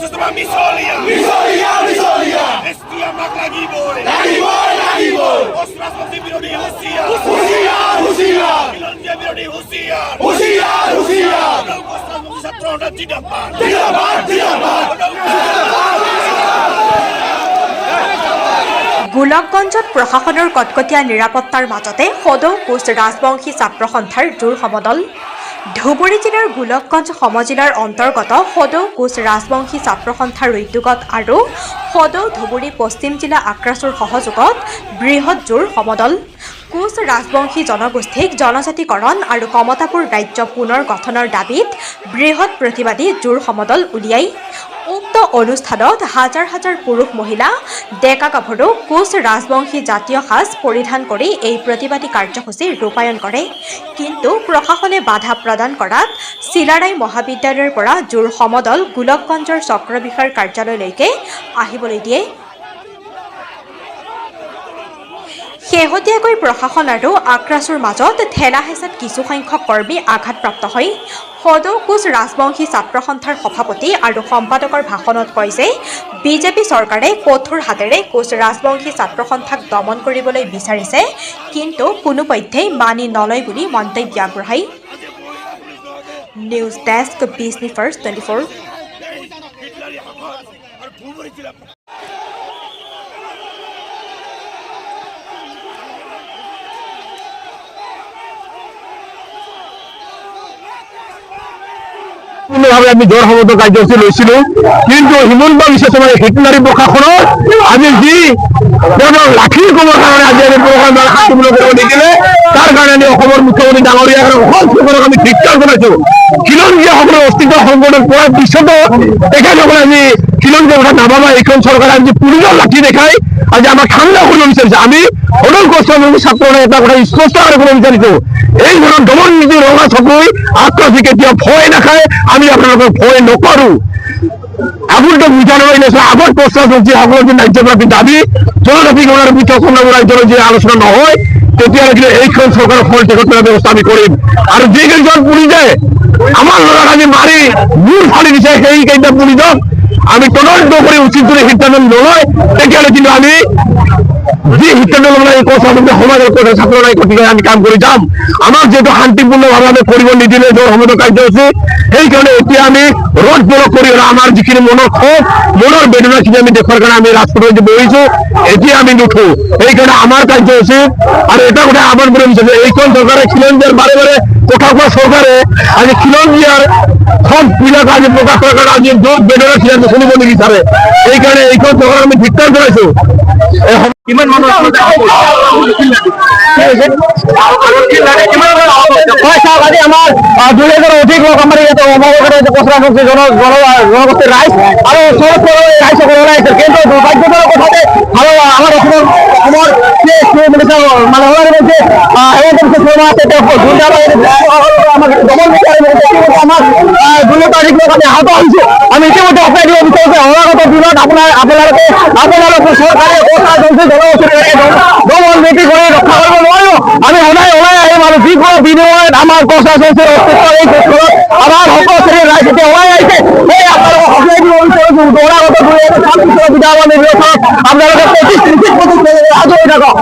Sistema misolia. Estiamak lagi boy. Ostras mesti birodi husia. Bilandia birodi husia. Ostras mesti satro dan tidak bar. গোলকগঞ্জত প্ৰশাসনৰ কটকটীয়া নিৰাপত্তাৰ মাজতে সদৌ কোচ ৰাজবংশী ছাত্ৰ সন্থাৰ জোৰ সমদল। ধুবুৰী জিলাৰ গোলকগঞ্জ সমজিলাৰ অন্তৰ্গত সদৌ কোচ ৰাজবংশী ছাত্ৰ সন্থাৰ উদ্যোগত আৰু সদৌ ধুবুৰী পশ্চিম জিলা আক্ৰাছুৰ সহযোগত বৃহৎ জোৰ সমদল। কোচ ৰাজবংশী জনগোষ্ঠীক জনজাতিকৰণ আৰু কমতাপুৰ ৰাজ্য পুনৰ গঠনৰ দাবীত বৃহৎ প্ৰতিবাদী জোৰ সমদল উলিয়াই উক্ত অনুষ্ঠানত হাজাৰ হাজাৰ পুৰুষ মহিলা ডেকা গাভৰু কোচ ৰাজবংশী জাতীয় সাজ পৰিধান কৰি এই প্ৰতিবাদী কাৰ্যসূচী ৰূপায়ণ কৰে। কিন্তু প্ৰশাসনে বাধা প্ৰদান কৰাত চিলাৰায় মহাবিদ্যালয়ৰ পৰা জোৰ সমদল গোলকগঞ্জৰ চক্ৰ বিষয়াৰ কাৰ্যালয়লৈকে আহিবলৈ দিয়ে। শেহতীয়াকৈ প্ৰশাসন আৰু আক্ৰাছুৰ মাজত ঠেলা হেঁচাত কিছুসংখ্যক কৰ্মী আঘাতপ্ৰাপ্ত হয়। সদৌ কোচ ৰাজবংশী ছাত্ৰ সন্থাৰ সভাপতি আৰু সম্পাদকৰ ভাষণত কয় যে বিজেপি চৰকাৰে কঠোৰ হাতেৰে কোচ ৰাজবংশী ছাত্ৰ সন্থাক দমন কৰিবলৈ বিচাৰিছে, কিন্তু কোনোপধ্যেই মানি নলয় বুলি মন্তব্য আগবঢ়ায়। News desk Bijni first 24। আমি জোৰ সমদল কাৰ্যসূচী লৈছিলো, কিন্তু হিমন্ত বিশ্ব শৰ্মাৰ হিটলাৰী প্ৰশাসনৰ আজি যি লাঠিৰ কবৰ কাৰণে আজি আমি প্ৰশাসন শান্তিমূলক কৰিব নিদিলে, তাৰ কাৰণে আমি অসমৰ মুখ্যমন্ত্ৰী ডাঙৰীয়া অসম আমি ধিক্কাৰ জনাইছো। খিলঞ্জীয়াসকলৰ অস্তিত্ব সংকটত পৰাৰ পিছতো তেখেতসকলে আজি খিলঞ্জীয়া কথা নাভাবা এইখন চৰকাৰে আজি পুলিচৰ লাঠি দেখাই আজি আমাক ঠাণ্ডা কৰিব বিচাৰিছে। আমি সদৌ কোচ ছাত্ৰসকলে এটা কথা স্পষ্ট কৰিব বিচাৰিছো, এই ধৰণৰ দমন নীতি ৰঙা চকুই আক্ৰাসী কেতিয়াও ভয় নাখায়, আমি আপোনালোকক ভয় নকৰো। আবুলটো বুঝানোৰ আগত প্ৰস্তাব চলছে সকলেৰ যে ৰাজ্যব্যাপী দাবি জনজাতিকৰণেৰ বিষয়ে অসম ৰাজ্যেৰ যে আলোচনা নহয় তেতিয়ালৈকে এইখন চৰকাৰৰ ফল টিকট ব্যৱস্থা আমি কৰিম। আৰু যিকেইজন পুলিচে আমাৰ ল'ৰাক আজি মাৰি মূৰ ফালি দিছে সেইকেইটা পুলিচক আমি তদন্ত কৰি উচিত যদি সিদ্ধান্ত নলয় তেতিয়াহ'লে কিন্তু আমি যি সিদ্ধান্ত ল'ব লাগে সমাজৰ ছাত্ৰ নাই গতিকে আমি কাম কৰি যাম। আমাক যিহেতু শান্তিপূৰ্ণভাৱে আমি কৰিব নিদিলে জোৰ সমদল কাৰ্যসূচী, সেইকাৰণে এতিয়া আমি ৰোড ব্লক কৰি আমাৰ যিখিনি মনৰ ক্ষোভ মনৰ বেদনাখিনি আমি দেখুৱাৰ কাৰণে আমি ৰাজপথত বহিছো। এতিয়া আমি নুঠো, সেইকাৰণে আমাৰ কাৰ্যসূচী আৰু এটা কথা আহ্বান কৰিব বিচাৰিছো, এইখন চৰকাৰে খিলঞ্জীয়াৰ বাৰে বাৰে কথা কোৱা চৰকাৰে আজি খিলঞ্জীয়াৰ ক্ষোভ বিলাক আজি প্ৰকাশ কৰাৰ কাৰণে আজি দুখ বেদনা খিনি শুনিব নিবিচাৰে। সেইকাৰণে এইখন চৰকাৰক আমি ধিক্কাৰ জনাইছো। কিমান মানুহ আমাৰ 2000 অধিক লোক আমাৰ ইয়াতে জনগোষ্ঠীৰ ৰাইজ আৰু ৰাইজসকল ওলাইছে, কিন্তু দুৰ্ভাগ্যজনক কথাতে আমাৰ অসমৰ আহত হৈছো। আমি ইতিমধ্যে অপায় দিব বিচাৰিছো অনাগত দিনত আপোনালোকে চৰকাৰে দমন নীতি কৰি ৰক্ষা কৰিব নোৱাৰিব। আমি সদায় ওলাই আহিম আৰু যিকোনো বিনিময়ত আমাৰ প্ৰশাসনৰ অস্তিত্ব এই ক্ষেত্ৰত আমাৰ সকলো শ্ৰেণীৰ ৰাইজ এতিয়া ওলাই আহিছে। সেই আপোনালোকক সদায় দিব বিচাৰিছো অনাগত বিধানসভা নিৰ্বাচনত আপোনালোকে 25-30 আজৰি থাকক।